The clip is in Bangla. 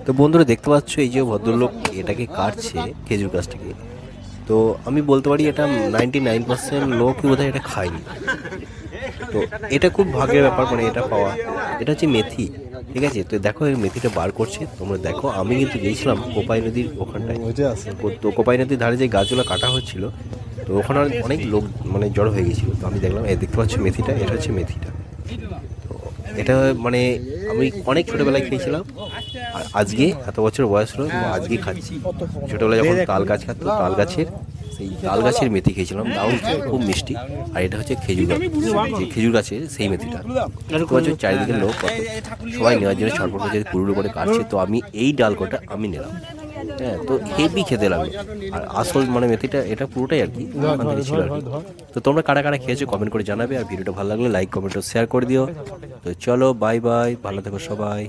তো বন্ধুরা দেখতে পাচ্ছ এই যে ভদ্রলোক এটাকে কাটছে খেজুর গাছটাকে। তো আমি বলতে পারি এটা 99% লোকই বোধহয় এটা খায়নি। তো এটা খুব ভাগ্যের ব্যাপার, মানে এটা পাওয়া। এটা হচ্ছে মেথি, ঠিক আছে? তো দেখো এই মেথিটা বার করছে, তোমরা দেখো। আমি কিন্তু গিয়েছিলাম কোপাই নদীর ওখানটায়। তো কোপাই নদীর ধারে যে গাছগুলো কাটা হচ্ছিল, তো ওখানে অনেক লোক মানে জড়ো হয়ে গেছিলো। তো আমি দেখলাম, এই দেখতে পাচ্ছ মেথিটা, এটা হচ্ছে মেথিটা। তো এটা মানে আমি অনেক ছোটোবেলায় খেয়েছিলাম, আর আজকে এত বছর বয়স হলো তো আজকে খাচ্ছি। ছোটোবেলায় যখন তাল গাছ খাতো, তাল গাছের সেই তাল গাছের মেথি খেয়েছিলাম, দারুণ খেতে, খুব মিষ্টি। আর এটা হচ্ছে খেজুর গাছ, যে খেজুর গাছের সেই মেথিটা। তো হচ্ছে চারিদিকের লোক কত সবাই নেওয়ার জন্য ছটফট করছে, কুড়ুড়ু করে কাটছে। তো আমি এই ডাল কটা আমি নিলাম। হ্যাঁ, তো হেভি খেতে লাগলো। আর আসল মানে মেথিটা এটা পুরোটাই আর কি ওখান থেকে ছিল আর কি। তো তোমরা কারা কারা খেয়েছো কমেন্ট করে জানাবে, আর ভিডিওটা ভালো লাগলে লাইক কমেন্ট ও শেয়ার করে দিও। তো চলো, বাই বাই, ভালো থেকো সবাই।